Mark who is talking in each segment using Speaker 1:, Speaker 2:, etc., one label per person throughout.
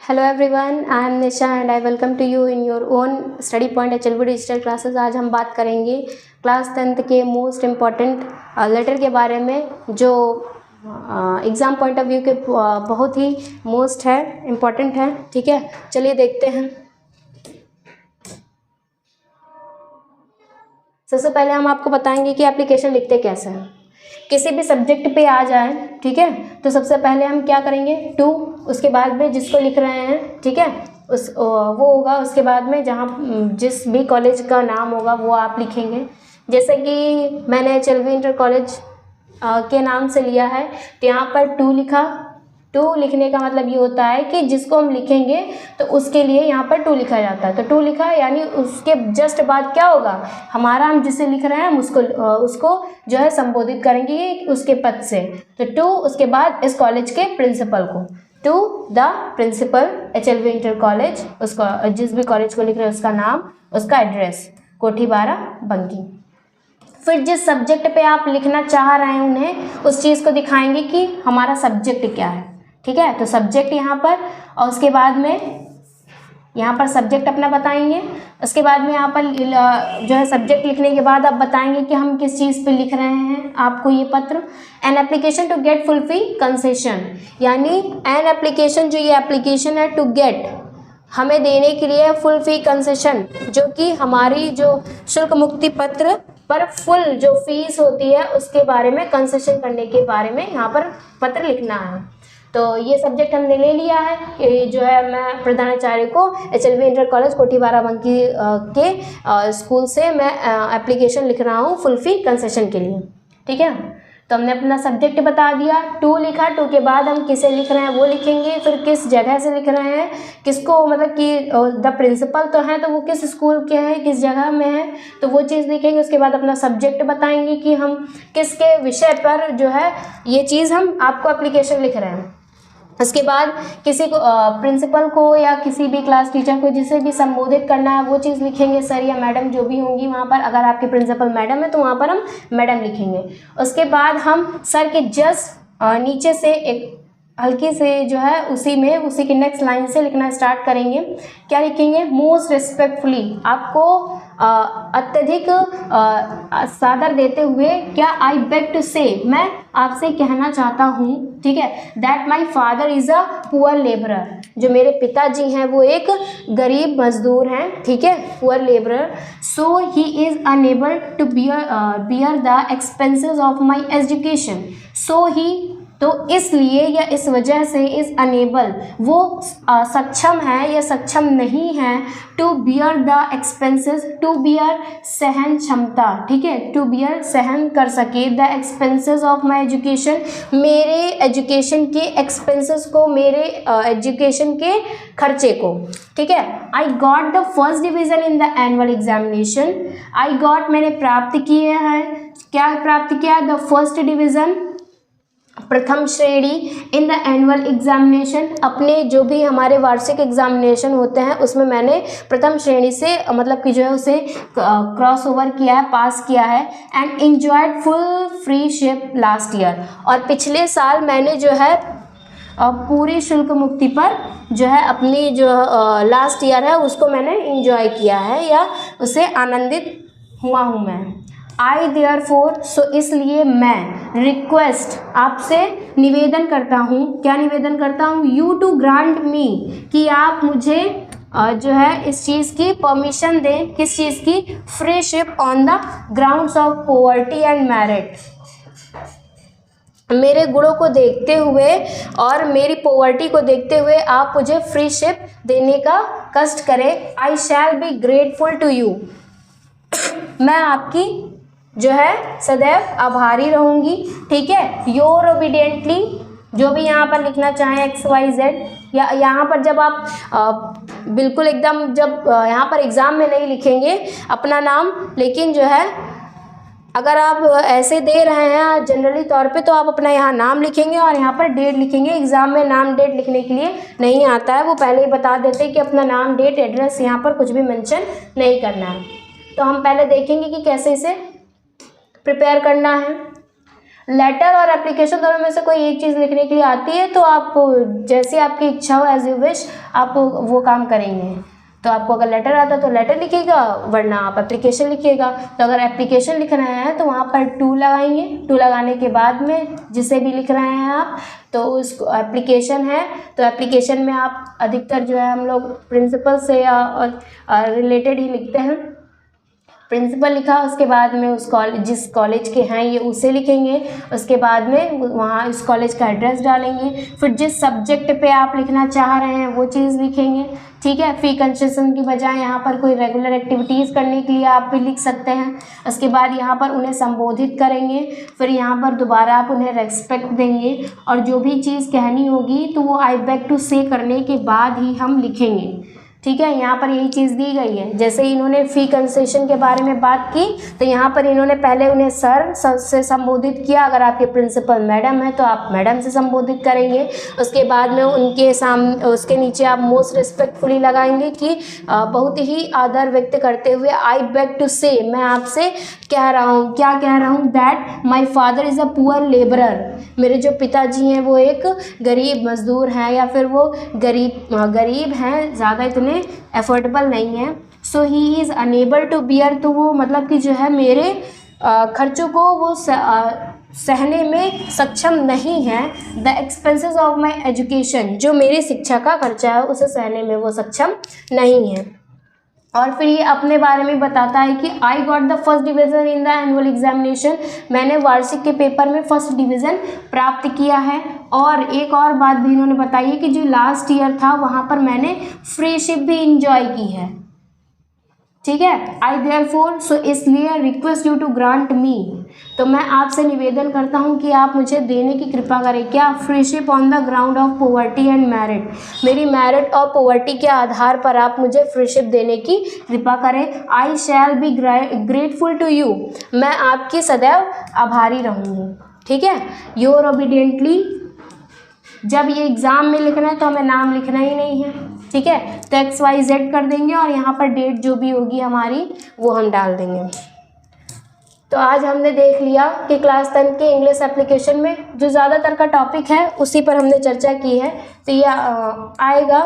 Speaker 1: Hello everyone, I am Nisha and I welcome to you in your own study point HLB digital classes. आज हम बात करेंगे class 10th के most important letter के बारे में, जो एग्ज़ाम पॉइंट ऑफ व्यू के बहुत ही मोस्ट है, इम्पॉर्टेंट है। ठीक है, चलिए देखते हैं। सबसे पहले हम आपको बताएंगे कि एप्लीकेशन लिखते कैसे हैं। किसी भी सब्जेक्ट पे आ जाए, ठीक है, तो सबसे पहले हम क्या करेंगे, टू, उसके बाद में जिसको लिख रहे हैं, ठीक है, वो होगा। उसके बाद में जहाँ जिस भी कॉलेज का नाम होगा वो आप लिखेंगे। जैसे कि मैंने HLB इंटर कॉलेज के नाम से लिया है, तो यहाँ पर टू लिखा। टू लिखने का मतलब ये होता है कि जिसको हम लिखेंगे तो उसके लिए यहाँ पर टू लिखा जाता है। तो टू लिखा, यानी उसके जस्ट बाद क्या होगा, हमारा हम जिसे लिख रहे हैं हम उसको जो है संबोधित करेंगे उसके पद से। तो टू, उसके बाद इस कॉलेज के प्रिंसिपल को, to the principal HLB inter college, उसको जिस भी कॉलेज को लिख रहे हैं उसका नाम, उसका एड्रेस, कोठी 12 बंकी। फिर जिस सब्जेक्ट पे आप लिखना चाह रहे हैं उन्हें उस चीज़ को दिखाएंगे कि हमारा सब्जेक्ट क्या है। ठीक है, तो सब्जेक्ट यहाँ पर, और उसके बाद में यहाँ पर सब्जेक्ट अपना बताएंगे। उसके बाद में यहाँ पर जो है सब्जेक्ट लिखने के बाद आप बताएंगे कि हम किस चीज़ पे लिख रहे हैं आपको ये पत्र। An application to get full fee concession, यानी एन एप्लीकेशन, जो ये एप्लीकेशन है, टू गेट, हमें देने के लिए फुल फी कंसेशन, जो कि हमारी जो शुल्क मुक्ति पत्र पर फुल जो फीस होती है उसके बारे में, कंसेशन करने के बारे में यहाँ पर पत्र लिखना है। तो ये सब्जेक्ट हमने ले लिया है कि जो है मैं प्रधानाचार्य को HLB इंटर कॉलेज कोठी 12 बंकी के स्कूल से मैं एप्लीकेशन लिख रहा हूँ फुल फी कंसेशन के लिए। ठीक है, तो हमने अपना सब्जेक्ट बता दिया, टू लिखा। टू के बाद हम किसे लिख रहे हैं वो लिखेंगे, फिर किस जगह से लिख रहे हैं, किसको, मतलब कि द प्रिंसिपल तो हैं तो वो किस स्कूल के हैं, किस जगह में है, तो वो चीज़ लिखेंगे। उसके बाद अपना सब्जेक्ट बताएंगे कि हम किसके विषय पर जो है ये चीज़ हम आपको एप्लीकेशन लिख रहे हैं। उसके बाद किसी को प्रिंसिपल को या किसी भी क्लास टीचर को जिसे भी संबोधित करना है वो चीज़ लिखेंगे, सर या मैडम जो भी होंगी वहाँ पर। अगर आपके प्रिंसिपल मैडम है तो वहाँ पर हम मैडम लिखेंगे। उसके बाद हम सर के जस्ट नीचे से एक हल्की से जो है उसी की नेक्स्ट लाइन से लिखना स्टार्ट करेंगे। क्या लिखेंगे, मोस्ट रिस्पेक्टफुली, आपको अत्यधिक सादर देते हुए, क्या, आई बेग टू से, मैं आपसे कहना चाहता हूँ, ठीक है, that my father is a poor labourer, जो मेरे पिताजी हैं वो एक गरीब मजदूर हैं। ठीक है, poor labourer. So he is unable to bear the expenses of my education. So he, तो इसलिए या इस वजह से, इज़ अनेबल, वो सक्षम है या सक्षम नहीं है, to bear the expenses, to bear सहन क्षमता, ठीक है, टू बियर सहन कर सके, the expenses of my education, मेरे एजुकेशन के एक्सपेंसेस को, मेरे एजुकेशन के खर्चे को। ठीक है, I got the first division in the annual examination. I got, मैंने प्राप्त किए हैं, क्या प्राप्त किया, द फर्स्ट डिवीज़न, प्रथम श्रेणी, इन द एनुअल एग्जामिनेशन, अपने जो भी हमारे वार्षिक एग्जामिनेशन होते हैं उसमें मैंने प्रथम श्रेणी से, मतलब कि जो है उसे क्रॉस ओवर किया है, पास किया है। And enjoyed full freeship last year, और पिछले साल मैंने जो है पूरी शुल्क मुक्ति पर जो है अपनी जो लास्ट ईयर है उसको मैंने एंजॉय किया है या उसे आनंदित हुआ हूँ मैं। आई देयरफॉर, सो इसलिए मैं, रिक्वेस्ट, आपसे निवेदन करता हूँ, क्या निवेदन करता हूँ, यू टू ग्रांट मी, कि आप मुझे जो है इस चीज़ की परमिशन दें, किस चीज़ की, freeship on the grounds of poverty and merit, मेरे गुणों को देखते हुए और मेरी पॉवर्टी को देखते हुए आप मुझे फ्रीशिप देने का कष्ट करें। I shall be grateful to you, मैं आपकी जो है सदैव आभारी रहूँगी। ठीक है, योर ओबीडियंटली, जो भी यहाँ पर लिखना चाहें XYZ, या यहाँ पर जब आप बिल्कुल एकदम जब यहाँ पर एग्ज़ाम में नहीं लिखेंगे अपना नाम, लेकिन जो है अगर आप ऐसे दे रहे हैं जनरली तौर पे तो आप अपना यहाँ नाम लिखेंगे और यहाँ पर डेट लिखेंगे। एग्ज़ाम में नाम डेट लिखने के लिए नहीं आता है, वो पहले ही बता देते हैं कि अपना नाम डेट एड्रेस यहाँ पर कुछ भी मेंशन नहीं करना है। तो हम पहले देखेंगे कि कैसे इसे प्रिपेयर करना है। लेटर और एप्लीकेशन दोनों में से कोई एक चीज़ लिखने के लिए आती है तो आप जैसे आपकी इच्छा हो, एज यू विश, आप वो काम करेंगे। तो आपको अगर लेटर आता है तो लेटर लिखिएगा, वरना आप एप्लीकेशन लिखिएगा। तो अगर एप्लीकेशन लिख रहे हैं तो वहाँ पर टू लगाएंगे। टू लगाने के बाद में जिसे भी लिख रहे हैं आप, तो उस एप्लीकेशन है तो एप्लीकेशन में आप अधिकतर जो है हम लोग प्रिंसिपल से या रिलेटेड ही लिखते हैं। प्रिंसिपल लिखा, उसके बाद में उस कॉलेज, जिस कॉलेज के हैं ये उसे लिखेंगे। उसके बाद में वहाँ इस कॉलेज का एड्रेस डालेंगे। फिर जिस सब्जेक्ट पे आप लिखना चाह रहे हैं वो चीज़ लिखेंगे, ठीक है। फ़ी कंसेशन की बजाय यहाँ पर कोई रेगुलर एक्टिविटीज़ करने के लिए आप भी लिख सकते हैं। उसके बाद यहाँ पर उन्हें संबोधित करेंगे। फिर यहाँ पर दोबारा आप उन्हें रेस्पेक्ट देंगे और जो भी चीज़ कहनी होगी तो वो आई बेग टू से करने के बाद ही हम लिखेंगे, ठीक है। यहाँ पर यही चीज़ दी गई है। जैसे इन्होंने फ़ी कंसेशन के बारे में बात की तो यहाँ पर इन्होंने पहले उन्हें सर से संबोधित किया। अगर आपके प्रिंसिपल मैडम है तो आप मैडम से संबोधित करेंगे। उसके बाद में उनके सामने, उसके नीचे आप मोस्ट रिस्पेक्टफुली लगाएंगे कि बहुत ही आदर व्यक्त करते हुए आई बेग टू से, मैं आपसे कह रहा हूँ, क्या कह रहा हूँ, that my father is a poor labourer, मेरे जो पिताजी हैं वो एक गरीब मजदूर हैं या फिर वो गरीब हैं, ज़्यादा इतने एफोर्डेबल नहीं है। So he is unable to bear, तो वो मतलब कि जो है मेरे खर्चों को वो सहने में सक्षम नहीं है। The expenses of my education, जो मेरी शिक्षा का खर्चा है उसे सहने में वो सक्षम नहीं है। और फिर ये अपने बारे में बताता है कि आई got the first division in the annual examination, मैंने वार्षिक के पेपर में फर्स्ट डिवीज़न प्राप्त किया है। और एक और बात भी इन्होंने बताई है कि जो लास्ट ईयर था वहाँ पर मैंने फ्रीशिप भी इंजॉय की है, ठीक है। आई देयरफॉर, सो इसलिए request you to grant me, तो मैं आपसे निवेदन करता हूँ कि आप मुझे देने की कृपा करें। क्या? Freeship on the ground of poverty and merit, मेरी मेरिट और पॉवर्टी के आधार पर आप मुझे फ्रीशिप देने की कृपा करें। I shall be grateful to you, मैं आपकी सदैव आभारी रहूँगी, ठीक है। योर ओबीडियंटली, जब ये एग्ज़ाम में लिखना है तो हमें नाम लिखना ही नहीं है, ठीक है। तो XYZ कर देंगे और यहाँ पर डेट जो भी होगी हमारी वो हम डाल देंगे। तो आज हमने देख लिया कि क्लास 10 के इंग्लिश एप्लीकेशन में जो ज़्यादातर का टॉपिक है उसी पर हमने चर्चा की है। तो ये आएगा,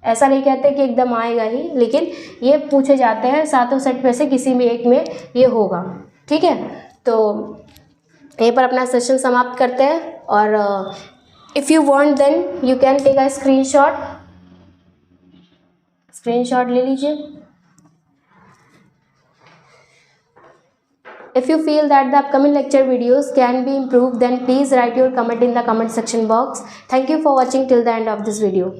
Speaker 1: ऐसा नहीं कहते कि एकदम आएगा ही, लेकिन ये पूछे जाते हैं, सातों सेट में से किसी भी एक में ये होगा, ठीक है। तो यहीं पर अपना सेशन समाप्त करते हैं। और if you want then you can take a screenshot ले लीजिए। If you feel that the upcoming lecture videos can be improved, then please write your comment in the comment section box. Thank you for watching till the end of this video.